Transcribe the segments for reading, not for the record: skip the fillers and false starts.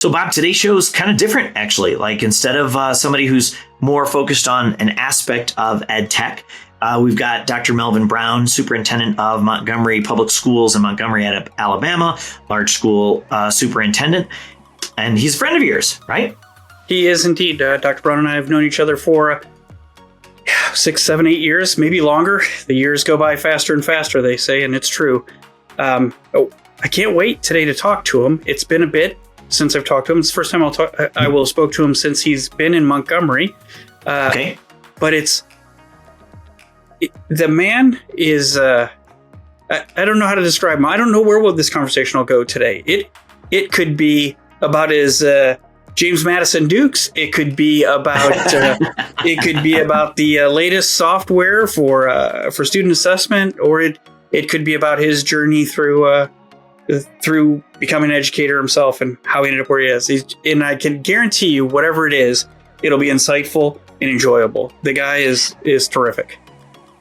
So, Bob, today's show is kind of different, actually. Like, instead of somebody who's more focused on an aspect of ed tech, we've got Dr. Melvin Brown, Superintendent of Montgomery Public Schools in Montgomery, Alabama, large school superintendent. And he's a friend of yours, right? He is indeed. Dr. Brown and I have known each other for 6, 7, 8 years, maybe longer. The years go by faster and faster, they say, and it's true. I can't wait today to talk to him. It's been a bit since I've talked to him. It's the first time I will have spoke to him since he's been in Montgomery. Okay. But the man is, I don't know how to describe him. I don't know where this conversation will go today. It could be about his James Madison Dukes. It could be about the latest software for student assessment, or it could be about his journey through becoming an educator himself and how he ended up where he is. And I can guarantee you, whatever it is, it'll be insightful and enjoyable. The guy is terrific.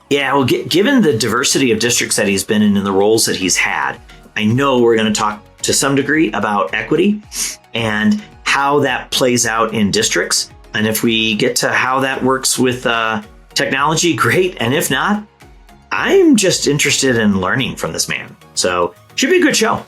Yeah, well, given the diversity of districts that he's been in and the roles that he's had, I know we're going to talk to some degree about equity and how that plays out in districts. And if we get to how that works with technology, great. And if not, I'm just interested in learning from this man. So should be a good show.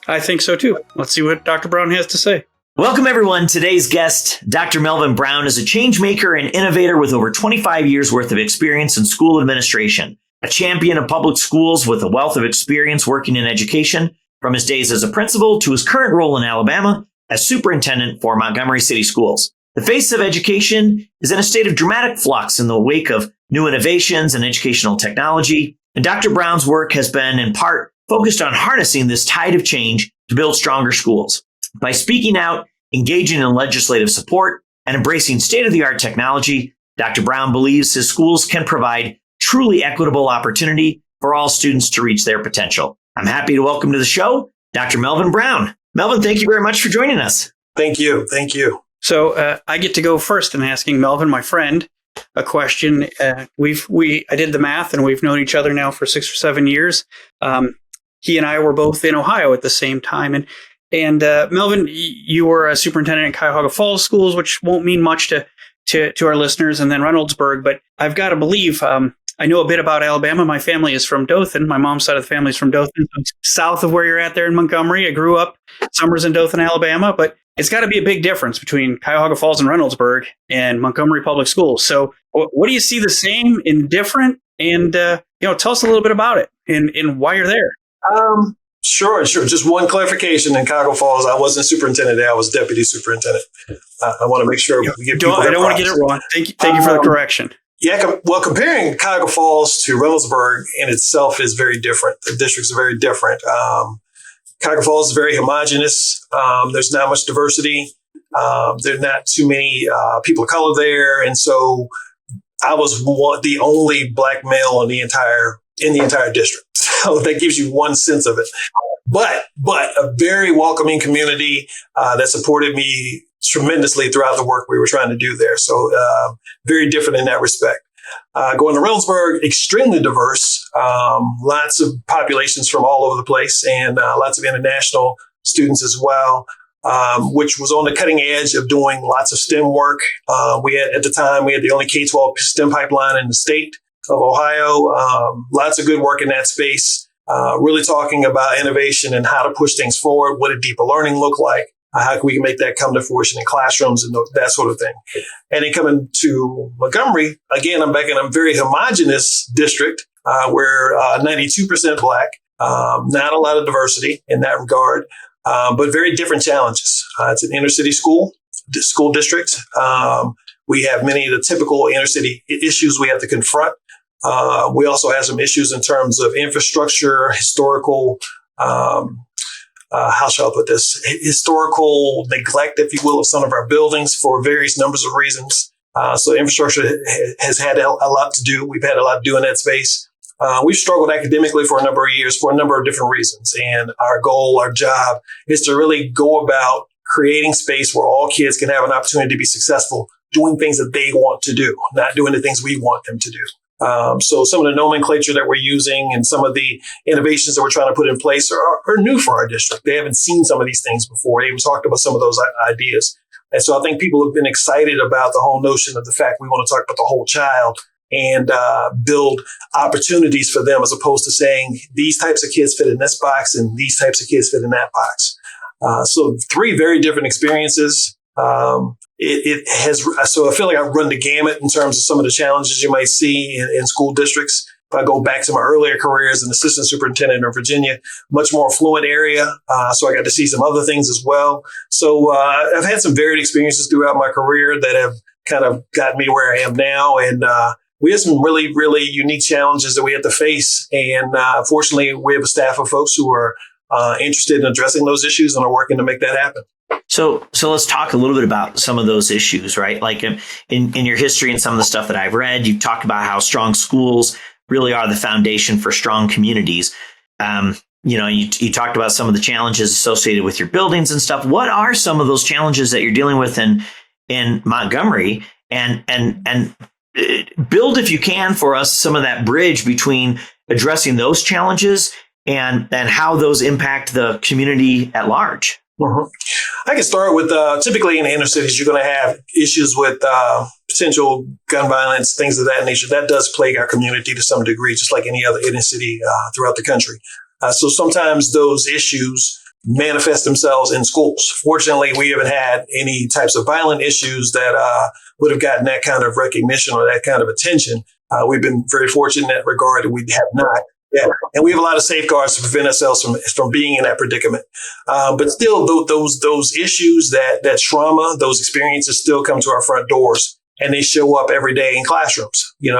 I think so, too. Let's see what Dr. Brown has to say. Welcome, everyone. Today's guest, Dr. Melvin Brown, is a change maker and innovator with over 25 years worth of experience in school administration, a champion of public schools with a wealth of experience working in education, from his days as a principal to his current role in Alabama as superintendent for Montgomery City Schools. The face of education is in a state of dramatic flux in the wake of new innovations and educational technology, and Dr. Brown's work has been, in part, focused on harnessing this tide of change to build stronger schools. By speaking out, engaging in legislative support, and embracing state-of-the-art technology, Dr. Brown believes his schools can provide truly equitable opportunity for all students to reach their potential. I'm happy to welcome to the show, Dr. Melvin Brown. Melvin, thank you very much for joining us. Thank you. Thank you. So I get to go first in asking Melvin, my friend, a question. I did the math, and we've known each other now for 6 or 7 years. He and I were both in Ohio at the same time. And Melvin, you were a superintendent at Cuyahoga Falls Schools, which won't mean much to our listeners, and then Reynoldsburg. But I've got to believe I know a bit about Alabama. My family is from Dothan. My mom's side of the family is from Dothan, south of where you're at there in Montgomery. I grew up summers in Dothan, Alabama, but it's got to be a big difference between Cuyahoga Falls and Reynoldsburg and Montgomery Public Schools. So what do you see the same and different? And, tell us a little bit about it and why you're there. Sure. Just one clarification. In Cuyahoga Falls, I wasn't superintendent there. I was deputy superintendent. I want to make sure we give people I don't want to get it wrong. Thank you for the correction. Yeah, well, comparing Cuyahoga Falls to Reynoldsburg in itself is very different. The districts are very different. Cuyahoga Falls is very homogenous. There's not much diversity. There's not too many people of color there, and so I was the only black male in the entire district. So that gives you one sense of it. But a very welcoming community that supported me tremendously throughout the work we were trying to do there. So very different in that respect. Going to Reynoldsburg, extremely diverse, lots of populations from all over the place, and lots of international students as well, which was on the cutting edge of doing lots of STEM work. At the time, we had the only K-12 STEM pipeline in the state of Ohio. Lots of good work in that space, really talking about innovation and how to push things forward. What did deeper learning look like? How can we make that come to fruition in classrooms and that sort of thing? And then coming to Montgomery, again, I'm back in a very homogenous district where 92% Black, not a lot of diversity in that regard, but very different challenges. It's an inner city school district. We have many of the typical inner city issues we have to confront. We also have some issues in terms of infrastructure, historical, how shall I put this? Historical neglect, if you will, of some of our buildings for various numbers of reasons. So infrastructure has had a lot to do. We've had a lot to do in that space. We've struggled academically for a number of years for a number of different reasons. And our goal, our job is to really go about creating space where all kids can have an opportunity to be successful, doing things that they want to do, not doing the things we want them to do. So some of the nomenclature that we're using and some of the innovations that we're trying to put in place are new for our district. They haven't seen some of these things before. They even talked about some of those ideas. And so I think people have been excited about the whole notion of the fact we want to talk about the whole child and build opportunities for them, as opposed to saying these types of kids fit in this box and these types of kids fit in that box. So 3 very different experiences. It has, so I feel like I've run the gamut in terms of some of the challenges you might see in school districts. If I go back to my earlier career as an assistant superintendent in Virginia, much more affluent area. So I got to see some other things as well. So I've had some varied experiences throughout my career that have kind of gotten me where I am now. And we had some really, really unique challenges that we had to face. And fortunately, we have a staff of folks who are interested in addressing those issues and are working to make that happen. So let's talk a little bit about some of those issues, right? Like in your history and some of the stuff that I've read, you've talked about how strong schools really are the foundation for strong communities. You talked about some of the challenges associated with your buildings and stuff. What are some of those challenges that you're dealing with in Montgomery? And build, if you can, for us some of that bridge between addressing those challenges and how those impact the community at large. Mm-hmm. I can start with typically in the inner cities, you're going to have issues with potential gun violence, things of that nature. That does plague our community to some degree, just like any other inner city throughout the country. So sometimes those issues manifest themselves in schools. Fortunately, we haven't had any types of violent issues that would have gotten that kind of recognition or that kind of attention. We've been very fortunate in that regard, and we have not. Yeah, and we have a lot of safeguards to prevent ourselves from being in that predicament. But still, those issues, that trauma, those experiences still come to our front doors, and they show up every day in classrooms. You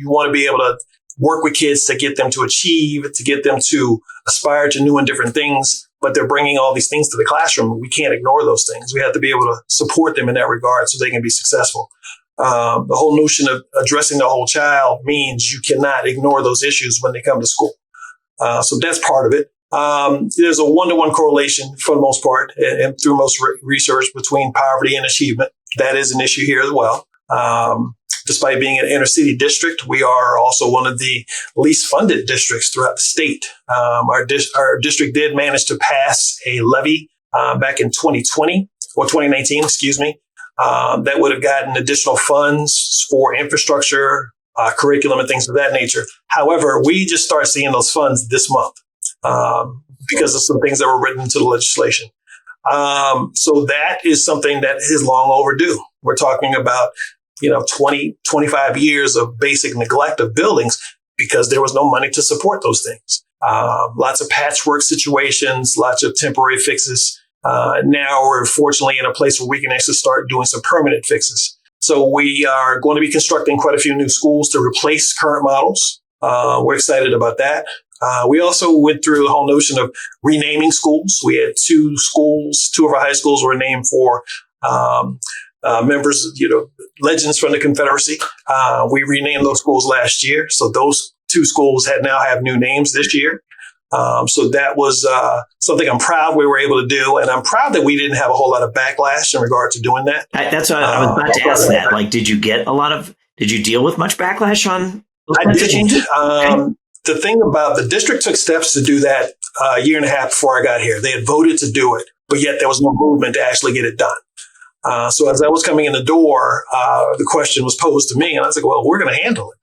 want to be able to work with kids to get them to achieve, to get them to aspire to new and different things. But they're bringing all these things to the classroom. We can't ignore those things. We have to be able to support them in that regard so they can be successful. The whole notion of addressing the whole child means you cannot ignore those issues when they come to school. So that's part of it. There's a one-to-one correlation for the most part and through most research between poverty and achievement. That is an issue here as well. Despite being an inner city district, we are also one of the least funded districts throughout the state. Our district did manage to pass a levy back in 2020 or 2019, excuse me. That would have gotten additional funds for infrastructure, curriculum, and things of that nature. However, we just start seeing those funds this month because of some things that were written into the legislation. So that is something that is long overdue. We're talking about 20, 25 years of basic neglect of buildings because there was no money to support those things. Lots of patchwork situations, lots of temporary fixes. Now we're fortunately in a place where we can actually start doing some permanent fixes. So we are going to be constructing quite a few new schools to replace current models. We're excited about that. We also went through the whole notion of renaming schools. We had 2 schools, 2 of our high schools were named for members, legends from the Confederacy. We renamed those schools last year. So those 2 schools now have new names this year. So that was something I'm proud we were able to do. And I'm proud that we didn't have a whole lot of backlash in regard to doing that. That's what I was about to ask that. Like, did you deal with much backlash on those kinds of changes? The thing about the district took steps to do that a year and a half before I got here. They had voted to do it, but yet there was no movement to actually get it done. So as I was coming in the door, the question was posed to me, and I was like, well, we're going to handle it.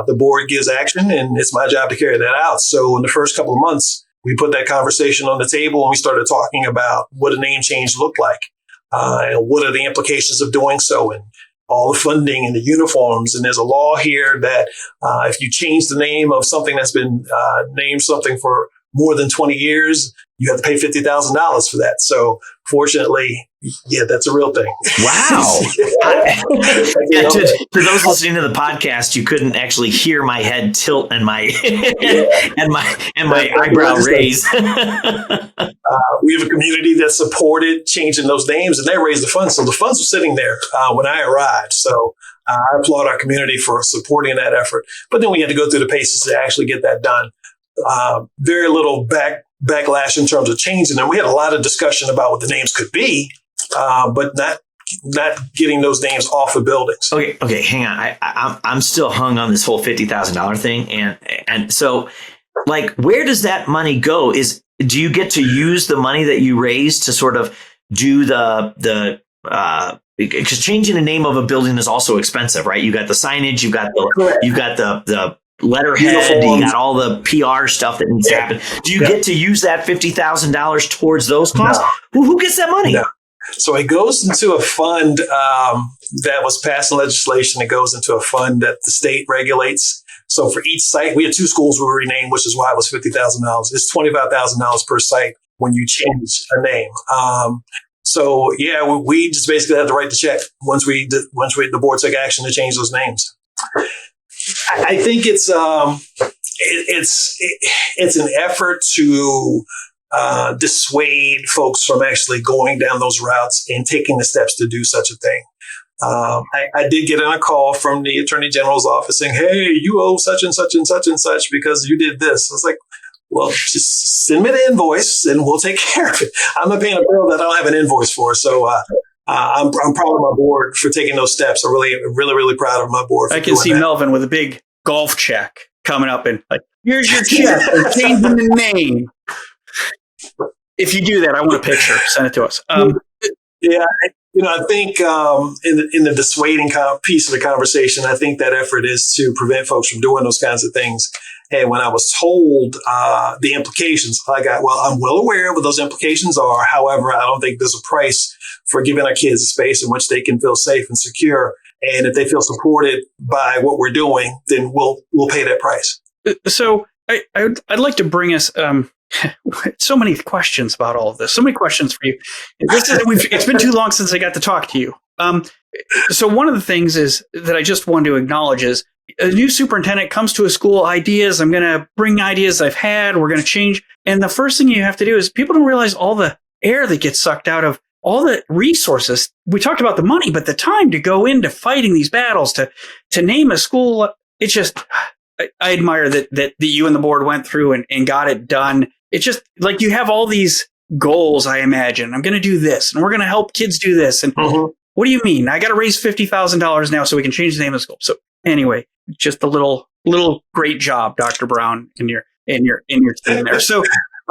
The board gives action, and it's my job to carry that out. So in the first couple of months, we put that conversation on the table, and we started talking about what a name change looked like, and what are the implications of doing so, and all the funding and the uniforms. And there's a law here that if you change the name of something that's been named something for more than 20 years, you have to pay $50,000 for that. So fortunately, yeah, that's a real thing. Wow. For those listening to the podcast, you couldn't actually hear my head tilt and my eyebrow raise. We have a community that supported changing those names, and they raised the funds. So the funds were sitting there when I arrived. So I applaud our community for supporting that effort. But then we had to go through the paces to actually get that done. Very little backlash in terms of changing them. We had a lot of discussion about what the names could be, but not getting those names off of buildings. Okay, hang on. I'm still hung on this whole $50,000 thing, and so, like, where does that money go? Do you get to use the money that you raise to sort of do because changing the name of a building is also expensive, right? You got the signage, you got the letterhead, Uniforms. you got all the PR stuff that needs to happen. Do you get to use that $50,000 towards those costs? No. Who gets that money? No. So it goes into a fund that was passed in legislation. It goes into a fund that the state regulates. So for each site, we had 2 schools we renamed, which is why it was $50,000. It's $25,000 per site when you change a name. So yeah, we just basically had to write the check once the board took action to change those names. I think it's an effort to dissuade folks from actually going down those routes and taking the steps to do such a thing. I did get a call from the Attorney General's office saying, "Hey, you owe such and such and such and such because you did this." I was like, "Well, just send me the invoice and we'll take care of it. I'm not paying a bill that I don't have an invoice for." So I'm proud of my board for taking those steps. I'm really proud of my board. I can see that. Melvin with a big golf check coming up and like, "Here's your check for changing the name." If you do that, I want a picture. Send it to us. Yeah, I think in the dissuading piece of the conversation, I think that effort is to prevent folks from doing those kinds of things. And when I was told the implications, I'm well aware of what those implications are. However, I don't think there's a price for giving our kids a space in which they can feel safe and secure. And if they feel supported by what we're doing, then we'll pay that price. So I'd like to bring us so many questions about all of this. So many questions for you. It's been too long since I got to talk to you. So one of the things is that I just want to acknowledge is a new superintendent comes to a school, ideas. I'm going to bring ideas I've had. We're going to change. And the first thing you have to do is people don't realize all the air that gets sucked out of all the resources. We talked about the money, but the time to go into fighting these battles, to name a school, it's just, I admire that you and the board went through and got it done. It's just like you have all these goals, I imagine. I'm going to do this, and we're going to help kids do this. And what do you mean? I got to raise $50,000 now so we can change the name of the school. So anyway, just a little great job, Dr. Brown, in your team there. So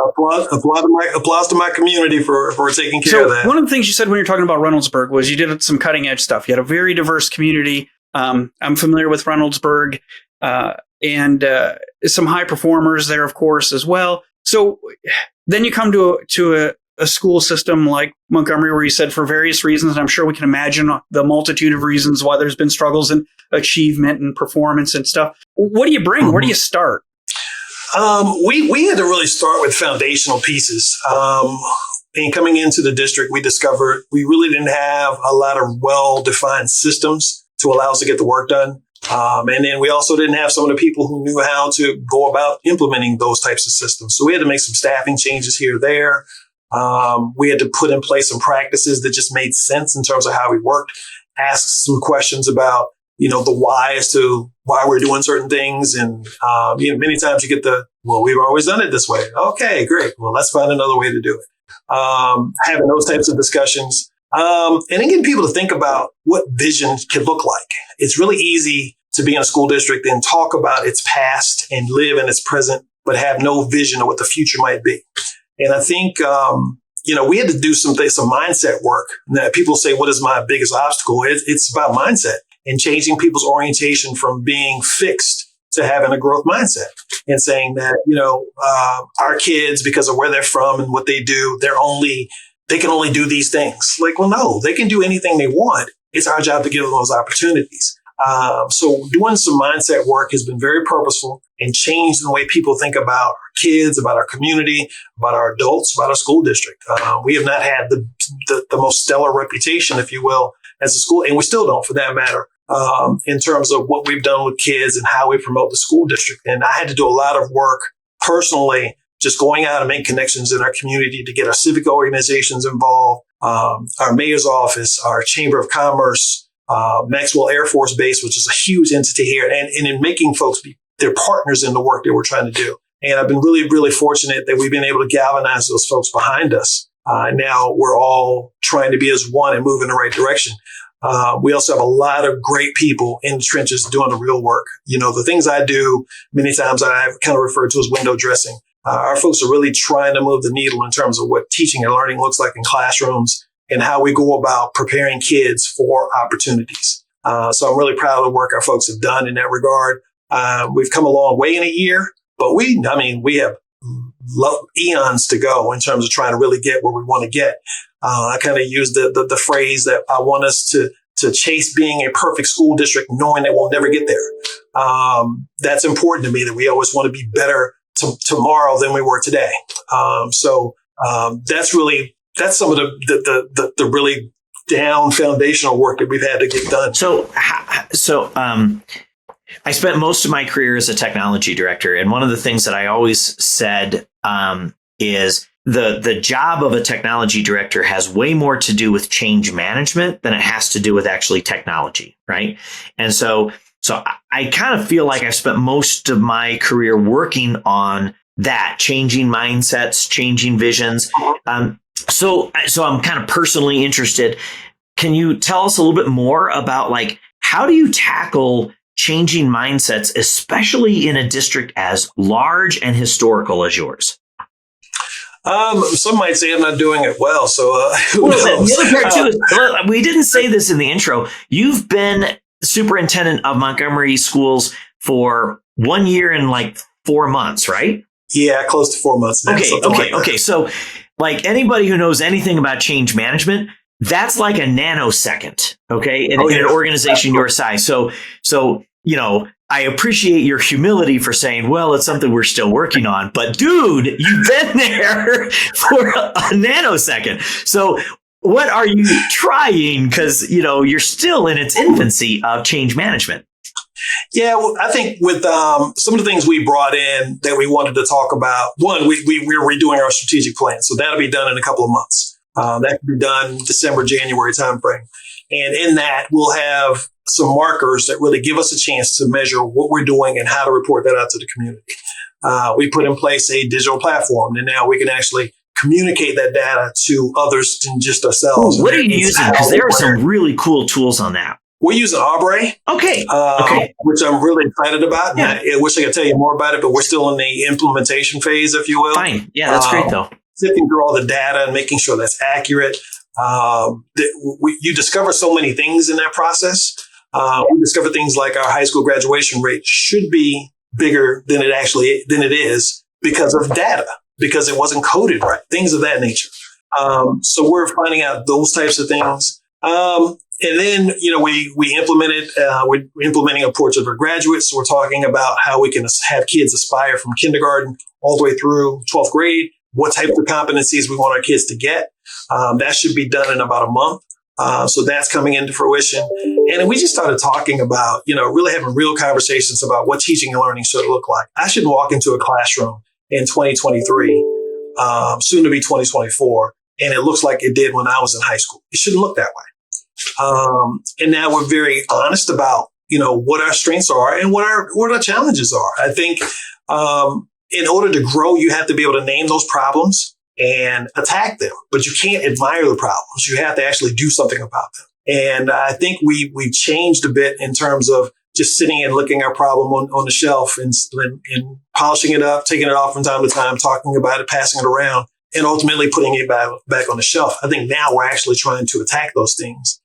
applause to my community for taking care of that. One of the things you said when you're talking about Reynoldsburg was you did some cutting edge stuff. You had a very diverse community. I'm familiar with Reynoldsburg and some high performers there, of course, as well. So then you come to a school system like Montgomery, where you said for various reasons, and I'm sure we can imagine the multitude of reasons why there's been struggles in achievement and performance and stuff. What do you bring? Where do you start? We had to really start with foundational pieces. And coming into the district, we discovered we really didn't have a lot of well-defined systems to allow us to get the work done. And then we also didn't have some of the people who knew how to go about implementing those types of systems. So we had to make some staffing changes here or there. We had to put in place some practices that just made sense in terms of how we worked, ask some questions about, the why as to why we're doing certain things. And, many times you get we've always done it this way. Okay, great. Well, let's find another way to do it. Having those types of discussions. And then getting people to think about what vision can look like. It's really easy to be in a school district and talk about its past and live in its present, but have no vision of what the future might be. And I think, we had to do some mindset work. Now, people say, what is my biggest obstacle? It's about mindset and changing people's orientation from being fixed to having a growth mindset and saying that, our kids, because of where they're from and what they do, they can only do these things. Like, well, no, they can do anything they want. It's our job to give them those opportunities. So doing some mindset work has been very purposeful and changed the way people think about our kids, about our community, about our adults, about our school district. We have not had the most stellar reputation, if you will, as a school, and we still don't, for that matter, in terms of what we've done with kids and how we promote the school district. And I had to do a lot of work personally, just going out and making connections in our community to get our civic organizations involved, our mayor's office, our chamber of commerce, Maxwell Air Force Base, which is a huge entity here, and in making folks be their partners in the work that we're trying to do. And I've been really, really fortunate that we've been able to galvanize those folks behind us. Now we're all trying to be as one and move in the right direction. We also have a lot of great people in the trenches doing the real work. The things I do, many times I kind of refer to as window dressing. Our folks are really trying to move the needle in terms of what teaching and learning looks like in classrooms and how we go about preparing kids for opportunities. So I'm really proud of the work our folks have done in that regard. We've come a long way in a year, but we have eons to go in terms of trying to really get where we want to get. I kind of use the phrase that I want us to chase being a perfect school district, knowing that we'll never get there. That's important to me, that we always want to be better tomorrow than we were today. That's some of the really down foundational work that we've had to get done. So I spent most of my career as a technology director, and one of the things that I always said is the job of a technology director has way more to do with change management than it has to do with actually technology, right? And so I kind of feel like I've spent most of my career working on that, changing mindsets, changing visions. So I'm kind of personally interested. Can you tell us a little bit more about how do you tackle changing mindsets, especially in a district as large and historical as yours? Some might say I'm not doing it well. So who knows? The other part too is, we didn't say this in the intro. You've been superintendent of Montgomery schools for 1 year and 4 months, right? Yeah, close to 4 months now. Okay. So anybody who knows anything about change management, that's like a nanosecond, okay, in an organization your size. So I appreciate your humility for saying, well, it's something we're still working on. But dude, you've been there for a nanosecond. So what are you trying? Because, you're still in its infancy of change management. Yeah, well, I think with some of the things we brought in that we wanted to talk about, one, we're redoing our strategic plan. So that'll be done in a couple of months. That can be done December, January timeframe. And in that, we'll have some markers that really give us a chance to measure what we're doing and how to report that out to the community. We put in place a digital platform, and now we can actually communicate that data to others than just ourselves. What are you using? Because there are some really cool tools on that. We're using Aubrey. Okay. Which I'm really excited about. Yeah. I wish I could tell you more about it, but we're still in the implementation phase, if you will. Fine. Yeah, that's great, though. Sifting through all the data and making sure that's accurate. You discover so many things in that process. We discover things like our high school graduation rate should be bigger than it is because of data, because it wasn't coded right, things of that nature. So we're finding out those types of things. And then, we implemented, we're implementing a portrait of our graduates. So we're talking about how we can have kids aspire from kindergarten all the way through 12th grade, what type of competencies we want our kids to get. That should be done in about a month. So that's coming into fruition. And then we just started talking about, really having real conversations about what teaching and learning should look like. I shouldn't walk into a classroom in 2023, soon to be 2024, and it looks like it did when I was in high school. It shouldn't look that way. And now we're very honest about, what our strengths are and what our challenges are. I think, in order to grow, you have to be able to name those problems and attack them, but you can't admire the problems. You have to actually do something about them. And I think we've changed a bit in terms of just sitting and looking at our problem on the shelf and polishing it up, taking it off from time to time, talking about it, passing it around, and ultimately putting it back on the shelf. I think now we're actually trying to attack those things.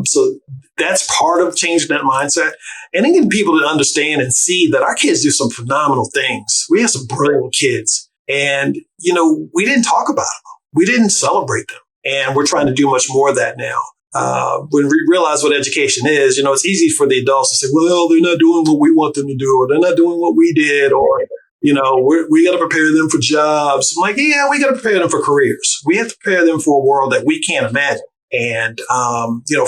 So that's part of changing that mindset, and then getting people to understand and see that our kids do some phenomenal things. We have some brilliant kids, and, we didn't talk about them. We didn't celebrate them. And we're trying to do much more of that now. When we realize what education is, it's easy for the adults to say, well, they're not doing what we want them to do, or they're not doing what we did, or, we got to prepare them for jobs. I'm like, yeah, we got to prepare them for careers. We have to prepare them for a world that we can't imagine. And,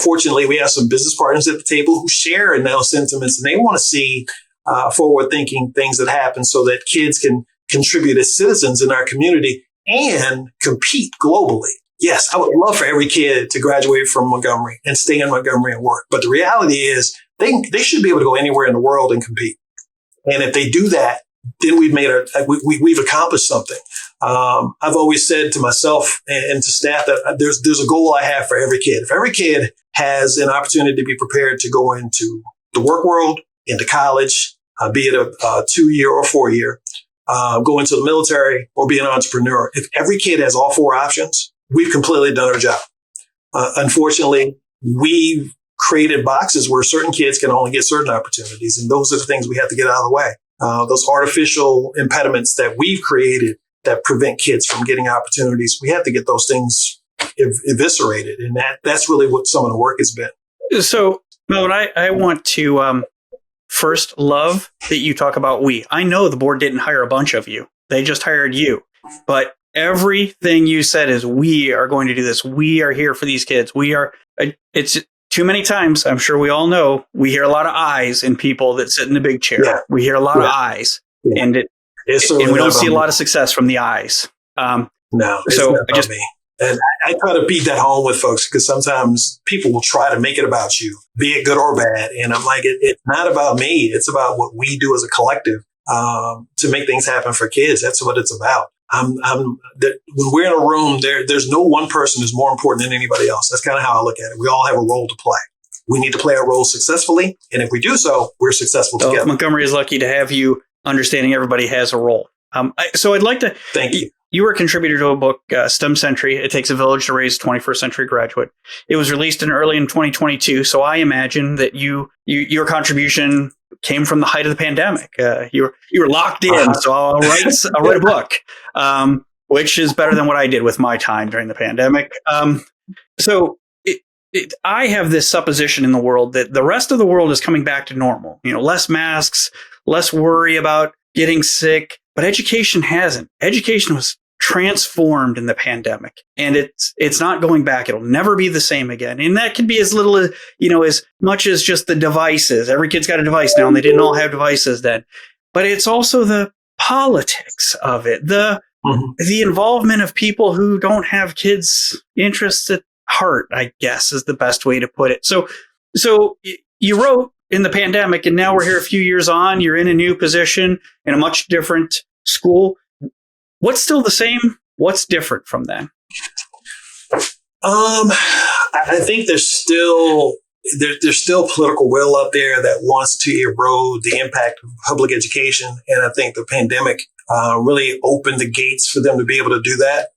fortunately, we have some business partners at the table who share in those sentiments, and they want to see forward-thinking things that happen so that kids can contribute as citizens in our community and compete globally. Yes, I would love for every kid to graduate from Montgomery and stay in Montgomery and work. But the reality is they should be able to go anywhere in the world and compete. And if they do that, then we've accomplished something. I've always said to myself and to staff that there's a goal I have for every kid. If every kid has an opportunity to be prepared to go into the work world, into college, be it a 2-year or 4-year, go into the military or be an entrepreneur. If every kid has all 4 options, we've completely done our job. Unfortunately, we've created boxes where certain kids can only get certain opportunities. And those are the things we have to get out of the way. Those artificial impediments that we've created that prevent kids from getting opportunities, we have to get those things eviscerated. And that's really what some of the work has been. So, Melvin, I want to first love that you talk about we. I know the board didn't hire a bunch of you. They just hired you. But everything you said is we are going to do this. We are here for these kids. It's too many times, I'm sure we all know, we hear a lot of eyes in people that sit in the big chair. Yeah. We hear a lot of eyes. Yeah. And we don't see a lot of success from the eyes. No, it's not about me. And I try to beat that home with folks because sometimes people will try to make it about you, be it good or bad. And I'm like, it's not about me. It's about what we do as a collective to make things happen for kids. That's what it's about. When we're in a room, there's no one person who's more important than anybody else. That's kind of how I look at it. We all have a role to play. We need to play our role successfully. And if we do so, we're successful together. Montgomery is lucky to have you understanding everybody has a role. So I'd like to thank you. You were a contributor to a book, STEM Century. It Takes a Village to Raise a 21st Century Graduate. It was released early in 2022. So I imagine that your contribution came from the height of the pandemic. You were locked in. So I'll write a book, which is better than what I did with my time during the pandemic. I have this supposition in the world that the rest of the world is coming back to normal. Less masks, less worry about getting sick. But education hasn't. Education was transformed in the pandemic, and it's not going back. It'll never be the same again. And that can be as little as, as much as just the devices. Every kid's got a device now, and they didn't all have devices then. But it's also the politics of it, the involvement of people who don't have kids' interests at heart, I guess, is the best way to put it. So you wrote in the pandemic, and now we're here a few years on. You're in a new position in a much different school. What's still the same? What's different from then? I think there's still political will up there that wants to erode the impact of public education, and I think the pandemic really opened the gates for them to be able to do that.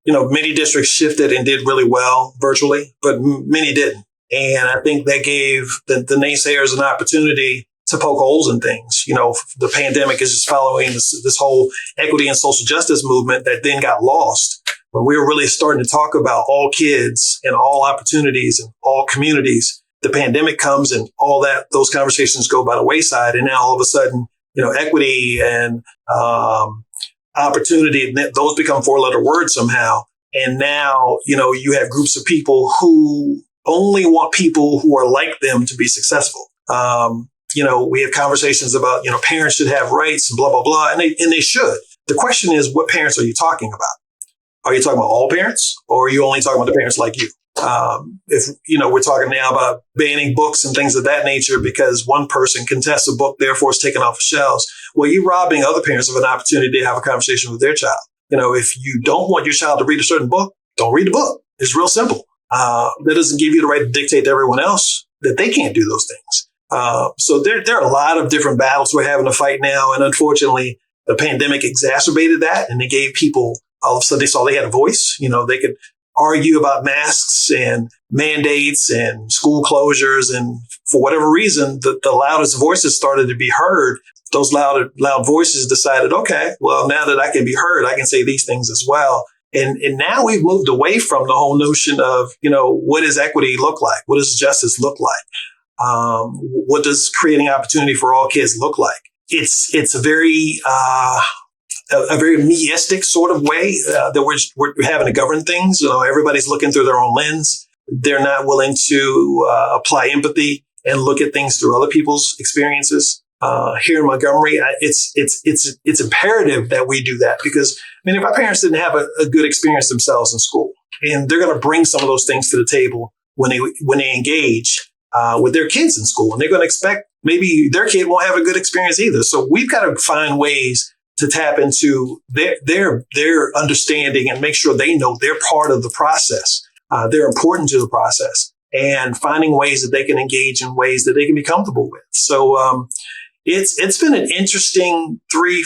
Many districts shifted and did really well virtually, but many didn't. And I think that gave the naysayers an opportunity to poke holes in things. The pandemic is just following this whole equity and social justice movement that then got lost. When we were really starting to talk about all kids and all opportunities and all communities, the pandemic comes and those conversations go by the wayside. And now all of a sudden, equity and opportunity, those become 4-letter words somehow. And now, you have groups of people who only want people who are like them to be successful. We have conversations about, parents should have rights and blah, blah, blah. And they should. The question is, what parents are you talking about? Are you talking about all parents, or are you only talking about the parents like you? If, we're talking now about banning books and things of that nature because one person contests a book, therefore it's taken off the shelves. Well, you're robbing other parents of an opportunity to have a conversation with their child. If you don't want your child to read a certain book, don't read the book. It's real simple. That doesn't give you the right to dictate to everyone else that they can't do those things. So there are a lot of different battles we're having to fight now. And unfortunately, the pandemic exacerbated that. And they gave people, all of a sudden, they saw they had a voice. They could argue about masks and mandates and school closures. And for whatever reason, the loudest voices started to be heard. Those loud voices decided, okay, well, now that I can be heard, I can say these things as well. And now we've moved away from the whole notion of, what does equity look like? What does justice look like? What does creating opportunity for all kids look like? It's a very meistic sort of way that we're having to govern things. Everybody's looking through their own lens. They're not willing to apply empathy and look at things through other people's experiences. Here in Montgomery, it's imperative that we do that because, if our parents didn't have a good experience themselves in school, and they're going to bring some of those things to the table when they engage, with their kids in school, and they're going to expect maybe their kid won't have a good experience either. So we've got to find ways to tap into their understanding and make sure they know they're part of the process. They're important to the process, and finding ways that they can engage in ways that they can be comfortable with. So it's been an interesting three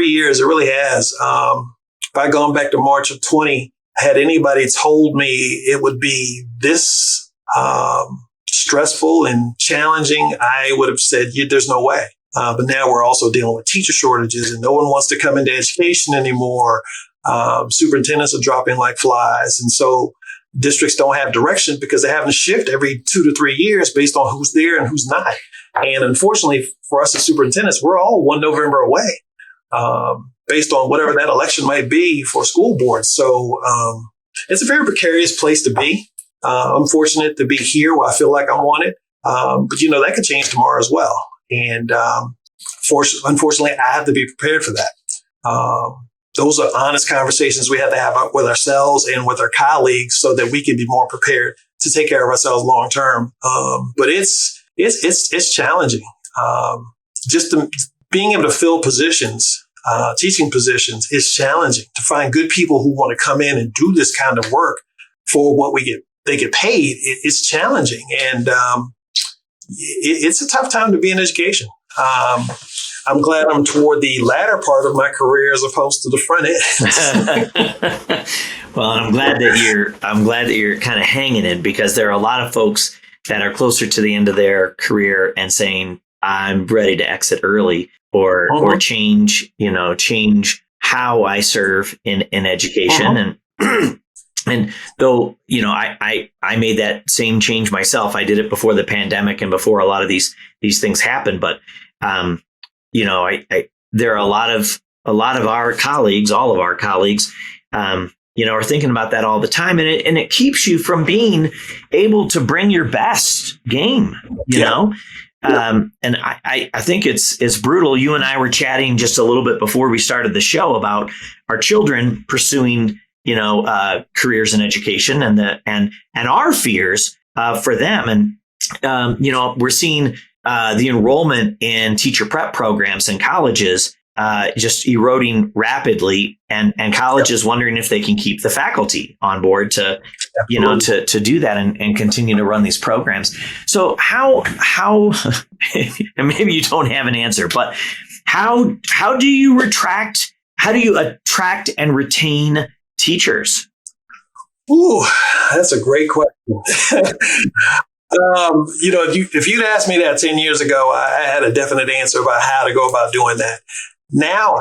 years. It really has. If I gone back to March of 20, had anybody told me it would be this stressful and challenging, I would have said, there's no way. But now we're also dealing with teacher shortages, and no one wants to come into education anymore. Superintendents are dropping like flies. And so districts don't have direction because they have to shift every 2 to 3 years based on who's there and who's not. And unfortunately for us as superintendents, we're all 1 November away, based on whatever that election might be for school boards. So it's a very precarious place to be. I'm fortunate to be here where I feel like I'm wanted. But, that could change tomorrow as well. And unfortunately, I have to be prepared for that. Those are honest conversations we have to have with ourselves and with our colleagues so that we can be more prepared to take care of ourselves long term. But it's challenging. Being able to fill positions, teaching positions, is challenging. To find good people who want to come in and do this kind of work for what they get paid. It's challenging, and it's a tough time to be in education. I'm glad I'm toward the latter part of my career as opposed to the front end. Well, I'm glad that you're kind of hanging it, because there are a lot of folks that are closer to the end of their career and saying, I'm ready to exit early or change how I serve in education. And though, I made that same change myself. I did it before the pandemic and before a lot of these things happened. But, there are a lot of our colleagues, all of our colleagues, are thinking about that all the time. And it keeps you from being able to bring your best game, you know? And I think it's brutal. You and I were chatting just a little bit before we started the show about our children pursuing, careers in education and our fears for them. And, we're seeing the enrollment in teacher prep programs in colleges just eroding rapidly, and colleges wondering if they can keep the faculty on board to do that and continue to run these programs. So how and maybe you don't have an answer, but how do you attract and retain teachers? Ooh, that's a great question. If you'd asked me that 10 years ago, I had a definite answer about how to go about doing that. Now,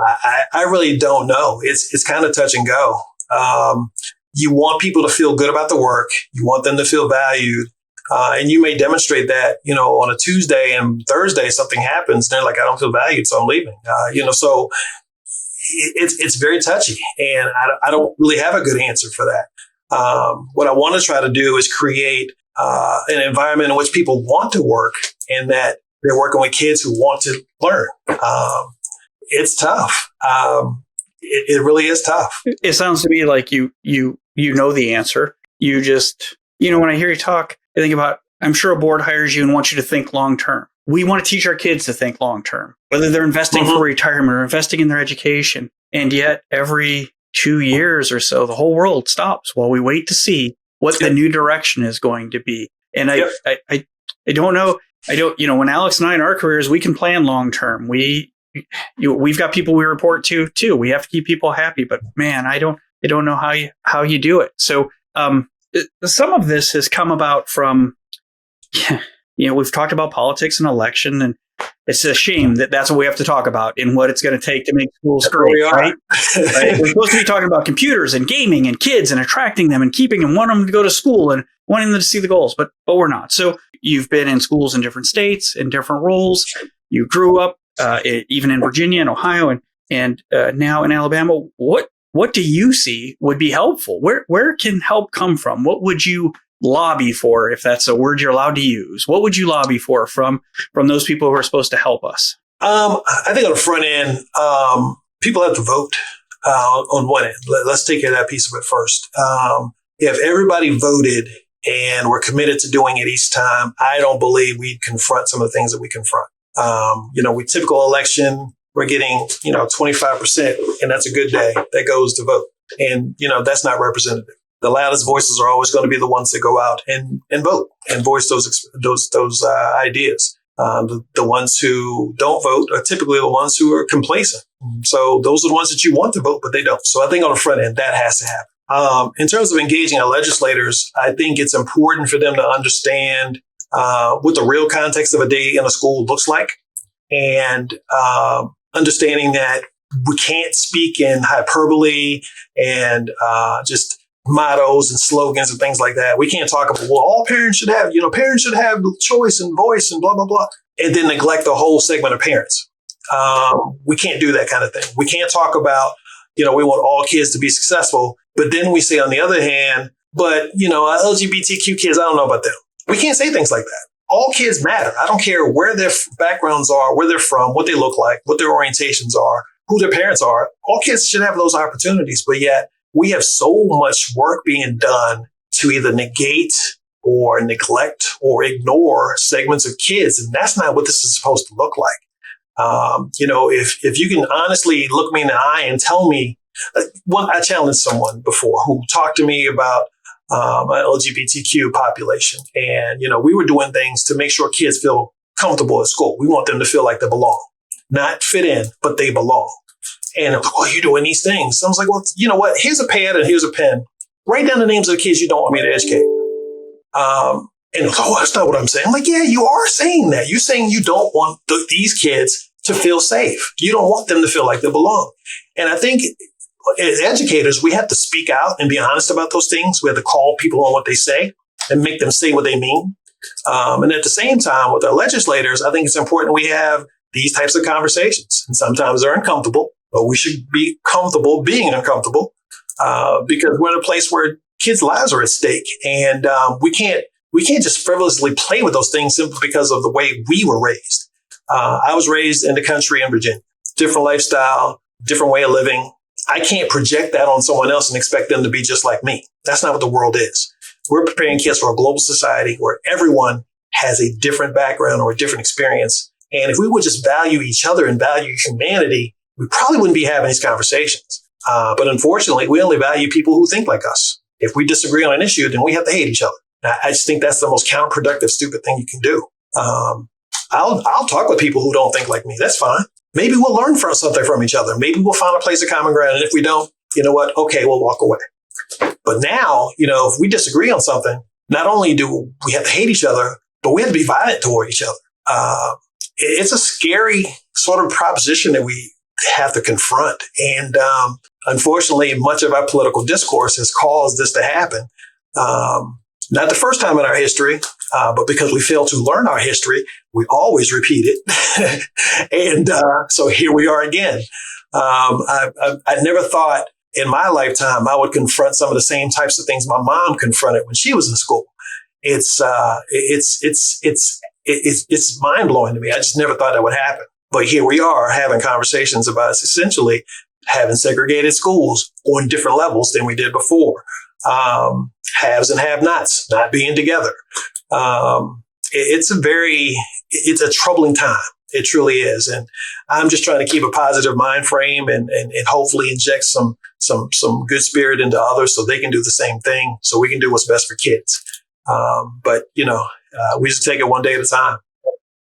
I really don't know. It's kind of touch and go. You want people to feel good about the work. You want them to feel valued. And you may demonstrate that, on a Tuesday, and Thursday something happens. They're like, I don't feel valued, so I'm leaving. So it's very touchy. And I don't really have a good answer for that. What I want to try to do is create an environment in which people want to work, and that they're working with kids who want to learn. It's tough. It really is tough. It sounds to me like you know the answer. You just, when I hear you talk, I think about, I'm sure a board hires you and wants you to think long term. We want to teach our kids to think long term, whether they're investing for retirement or investing in their education. And yet every 2 years or so, the whole world stops while we wait to see what the new direction is going to be. And I don't know. When Alex and I in our careers, we can plan long term. We've got people we report to too. We have to keep people happy, but man, I don't know how you do it. So, some of this has come about from, we've talked about politics and election, and it's a shame that that's what we have to talk about and what it's going to take to make schools great, right? Right? We're supposed to be talking about computers and gaming and kids and attracting them and keeping them, wanting them to go to school and wanting them to see the goals, but we're not. So you've been in schools in different states, in different roles. You grew up even in Virginia and Ohio and now in Alabama. What do you see would be helpful? Where can help come from? What would you lobby for, if that's a word you're allowed to use? What would you lobby for from those people who are supposed to help us? I think on the front end, people have to vote on one end. Let's take care of that piece of it first. If everybody voted and we're committed to doing it each time, I don't believe we'd confront some of the things that we confront. We typical election, we're getting, 25%, and that's a good day that goes to vote. And, that's not representative. The loudest voices are always going to be the ones that go out and vote and voice those ideas. The ones who don't vote are typically the ones who are complacent. So those are the ones that you want to vote, but they don't. So I think on the front end, that has to happen. In terms of engaging our legislators, I think it's important for them to understand what the real context of a day in a school looks like, and understanding that we can't speak in hyperbole and just mottos and slogans and things like that. We can't talk about, well, all parents should have, parents should have choice and voice and blah, blah, blah, and then neglect the whole segment of parents. We can't do that kind of thing. We can't talk about, we want all kids to be successful, but then we say on the other hand, but, LGBTQ kids, I don't know about them. We can't say things like that. All kids matter. I don't care where their backgrounds are, where they're from, what they look like, what their orientations are, who their parents are. All kids should have those opportunities, but yet we have so much work being done to either negate or neglect or ignore segments of kids. And that's not what this is supposed to look like. If you can honestly look me in the eye and tell me, I challenged someone before who talked to me about an LGBTQ population. And, we were doing things to make sure kids feel comfortable at school. We want them to feel like they belong, not fit in, but they belong. And I'm like, well, you're doing these things. So I was like, well, you know what? Here's a pad and here's a pen. Write down the names of the kids you don't want me to educate. And that's not what I'm saying. I'm like, yeah, you are saying that. You're saying you don't want these kids to feel safe. You don't want them to feel like they belong. And I think as educators, we have to speak out and be honest about those things. We have to call people on what they say and make them say what they mean. And at the same time, with our legislators, I think it's important we have these types of conversations. And sometimes they're uncomfortable, but we should be comfortable being uncomfortable because we're in a place where kids' lives are at stake. And we can't just frivolously play with those things simply because of the way we were raised. I was raised in the country in Virginia, different lifestyle, different way of living. I can't project that on someone else and expect them to be just like me. That's not what the world is. We're preparing kids for a global society where everyone has a different background or a different experience. And if we would just value each other and value humanity, we probably wouldn't be having these conversations. But unfortunately, we only value people who think like us. If we disagree on an issue, then we have to hate each other. Now, I just think that's the most counterproductive, stupid thing you can do. I'll talk with people who don't think like me. That's fine. Maybe we'll learn something from each other. Maybe we'll find a place of common ground. And if we don't, you know what? Okay, we'll walk away. But now, if we disagree on something, not only do we have to hate each other, but we have to be violent toward each other. It's a scary sort of proposition that we have to confront. And unfortunately, much of our political discourse has caused this to happen. Not the first time in our history, but because we failed to learn our history, we always repeat it. And so here we are again. I never thought in my lifetime I would confront some of the same types of things my mom confronted when she was in school. It's mind blowing to me. I just never thought that would happen. But here we are having conversations about essentially having segregated schools on different levels than we did before. Haves and have-nots not being together. It's a troubling time. It truly is. And I'm just trying to keep a positive mind frame and hopefully inject some good spirit into others so they can do the same thing, so we can do what's best for kids. But we just take it one day at a time.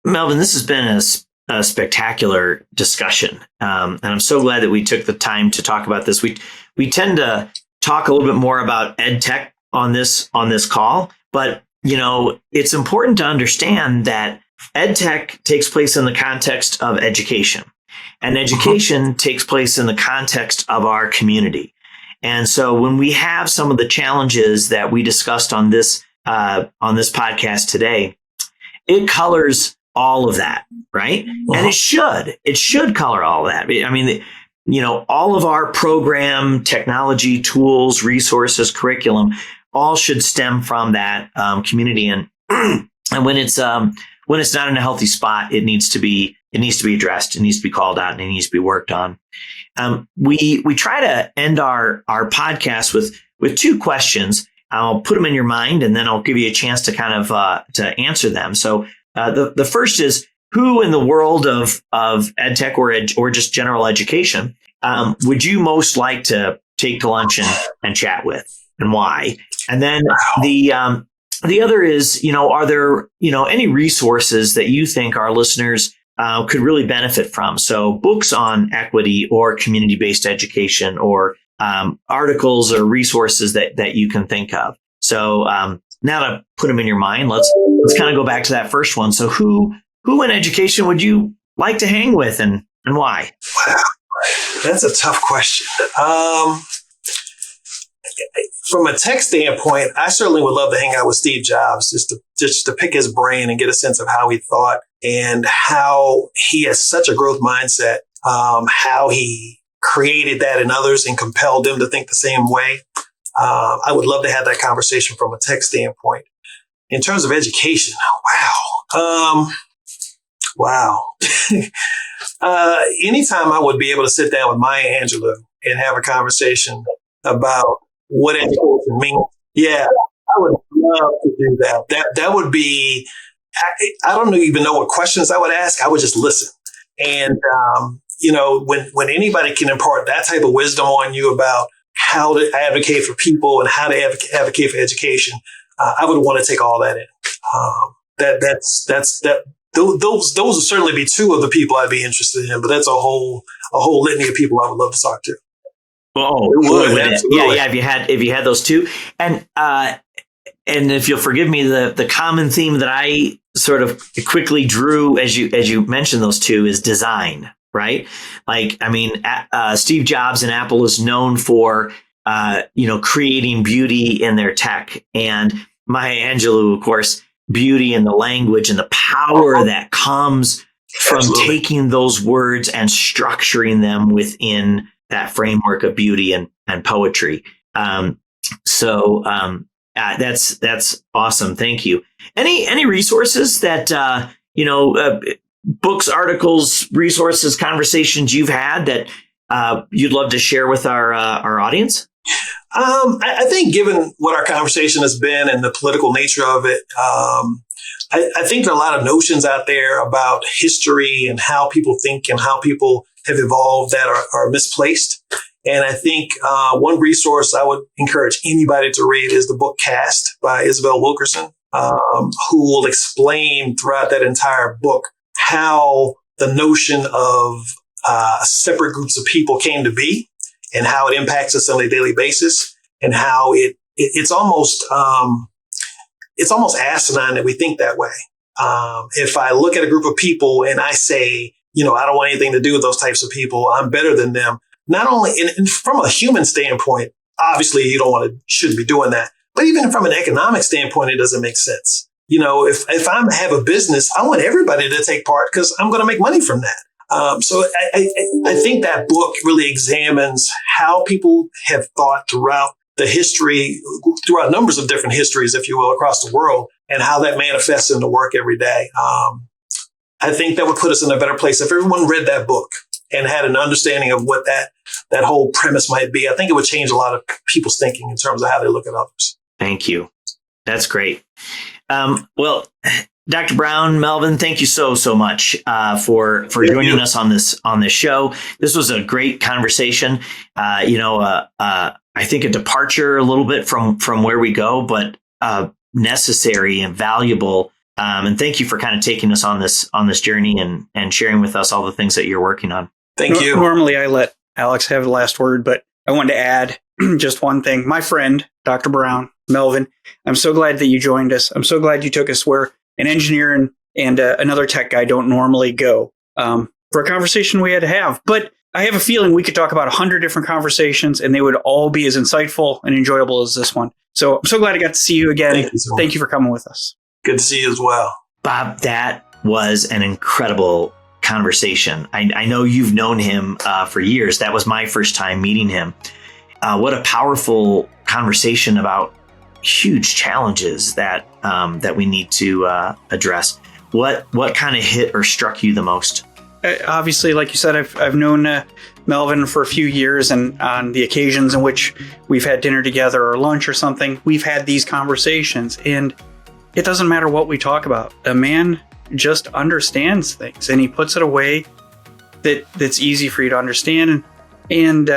Melvin, this has been a spectacular discussion. And I'm so glad that we took the time to talk about this. We tend to talk a little bit more about ed tech on this call, but it's important to understand that ed tech takes place in the context of education, and education takes place in the context of our community. And so when we have some of the challenges that we discussed on this podcast today, it colors all of that, right? And it should color all of that. I mean, all of our program, technology, tools, resources, curriculum, all should stem from that community. And when it's not in a healthy spot, it needs to be addressed. It needs to be called out, and it needs to be worked on. We try to end our podcast with two questions. I'll put them in your mind, and then I'll give you a chance to kind of to answer them. So the first is, who in the world of ed tech or just general education would you most like to take to lunch and chat with, and why? And then the other is, are there, any resources that you think our listeners could really benefit from? So books on equity or community-based education, or articles or resources that you can think of. So now to put them in your mind, let's kind of go back to that first one. So who in education would you like to hang with, and why? Wow, that's a tough question. From a tech standpoint, I certainly would love to hang out with Steve Jobs, just to pick his brain and get a sense of how he thought and how he has such a growth mindset, how he created that in others and compelled them to think the same way. I would love to have that conversation from a tech standpoint. In terms of education, wow. Anytime I would be able to sit down with Maya Angelou and have a conversation about what education means, I would love to do that. That would be, I don't even know what questions I would ask. I would just listen. And, when anybody can impart that type of wisdom on you about how to advocate for people and how to advocate for education, I would want to take all that in. Those would certainly be two of the people I'd be interested in, but that's a whole litany of people I would love to talk to. Oh, yeah. If you had those two, and if you'll forgive me, the common theme that I sort of quickly drew as you mentioned those two is design, right? Like, I mean, Steve Jobs and Apple is known for creating beauty in their tech, and Maya Angelou, of course, beauty in the language and the power that comes from taking those words and structuring them within that framework of beauty and poetry. That's awesome. Thank you. Any resources that, books, articles, resources, conversations you've had that you'd love to share with our audience? I think given what our conversation has been and the political nature of it, I think there are a lot of notions out there about history and how people think and how people have evolved that are misplaced. And I think one resource I would encourage anybody to read is the book Caste by Isabel Wilkerson, who will explain throughout that entire book how the notion of separate groups of people came to be and how it impacts us on a daily basis, and how it's almost asinine that we think that way. If I look at a group of people and I say, I don't want anything to do with those types of people, I'm better than them. Not only from a human standpoint, obviously you shouldn't be doing that. But even from an economic standpoint, it doesn't make sense. If I have a business, I want everybody to take part because I'm going to make money from that. So I think that book really examines how people have thought throughout the history, throughout numbers of different histories, if you will, across the world, and how that manifests into work every day. I think that would put us in a better place if everyone read that book and had an understanding of what that whole premise might be. I think it would change a lot of people's thinking in terms of how they look at others. Thank you. That's great. Well, Dr. Brown, Melvin, thank you so much for joining us on this show. This was a great conversation. I think a departure a little bit from where we go, but necessary and valuable. And thank you for kind of taking us on this journey and sharing with us all the things that you're working on. Thank you. Normally, I let Alex have the last word, but I wanted to add just one thing. My friend, Dr. Brown, Melvin, I'm so glad that you joined us. I'm so glad you took us where an engineer and another tech guy don't normally go for a conversation we had to have. But I have a feeling we could talk about 100 different conversations and they would all be as insightful and enjoyable as this one. So I'm so glad I got to see you again. Thank you for coming with us. Good to see you as well. Bob, that was an incredible conversation. I know you've known him for years. That was my first time meeting him. What a powerful conversation about huge challenges that we need to address. What kind of hit or struck you the most? Obviously, like you said, I've known Melvin for a few years, and on the occasions in which we've had dinner together or lunch or something, we've had these conversations, and it doesn't matter what we talk about. The man just understands things, and he puts it away that's easy for you to understand. And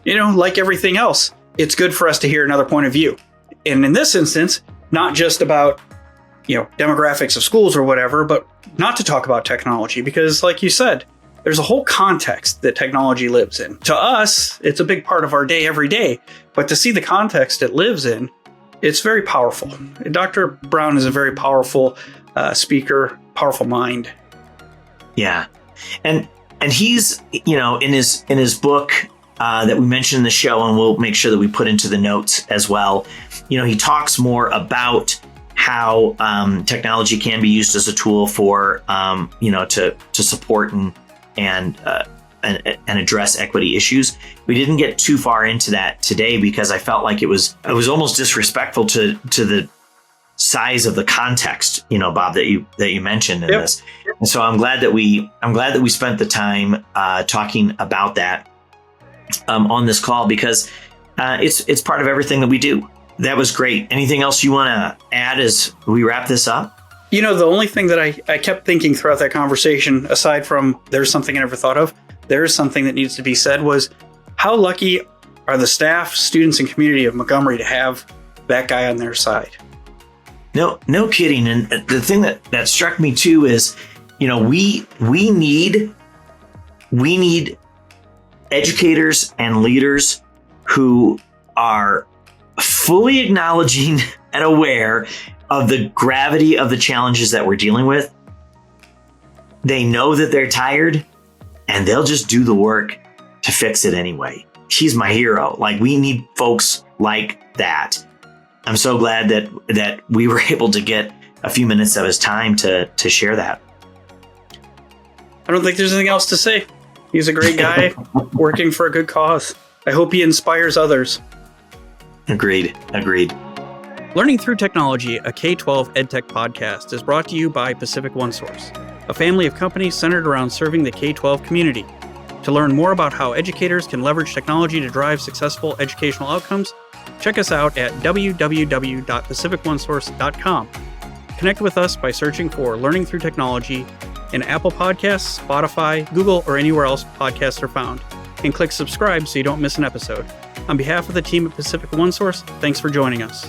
like everything else, it's good for us to hear another point of view. And in this instance, not just about, demographics of schools or whatever, but not to talk about technology, because like you said, there's a whole context that technology lives in. To us, it's a big part of our day every day, but to see the context it lives in, it's very powerful. Dr. Brown is a very powerful speaker, powerful mind. Yeah. And he's, in his book that we mentioned in the show, and we'll make sure that we put into the notes as well, he talks more about how technology can be used as a tool for, to support and address equity issues. We didn't get too far into that today because I felt like it was almost disrespectful to the size of the context, Bob, that you mentioned in this. And so I'm glad that we spent the time talking about that on this call, because it's part of everything that we do. That was great. Anything else you want to add as we wrap this up? The only thing that I kept thinking throughout that conversation, aside from there's something I never thought of, there's something that needs to be said, was how lucky are the staff, students, and community of Montgomery to have that guy on their side. No kidding. And the thing that struck me too is, we need educators and leaders who are fully acknowledging and aware of the gravity of the challenges that we're dealing with. They know that they're tired, and they'll just do the work to fix it anyway. He's my hero. Like, we need folks like that. I'm so glad that we were able to get a few minutes of his time to share that. I don't think there's anything else to say. He's a great guy working for a good cause. I hope he inspires others. Agreed. Learning Through Technology, a K-12 EdTech podcast, is brought to you by Pacific OneSource, a family of companies centered around serving the K-12 community. To learn more about how educators can leverage technology to drive successful educational outcomes, check us out at www.pacificonesource.com. Connect with us by searching for Learning Through Technology in Apple Podcasts, Spotify, Google, or anywhere else podcasts are found, and click subscribe so you don't miss an episode. On behalf of the team at Pacific OneSource, thanks for joining us.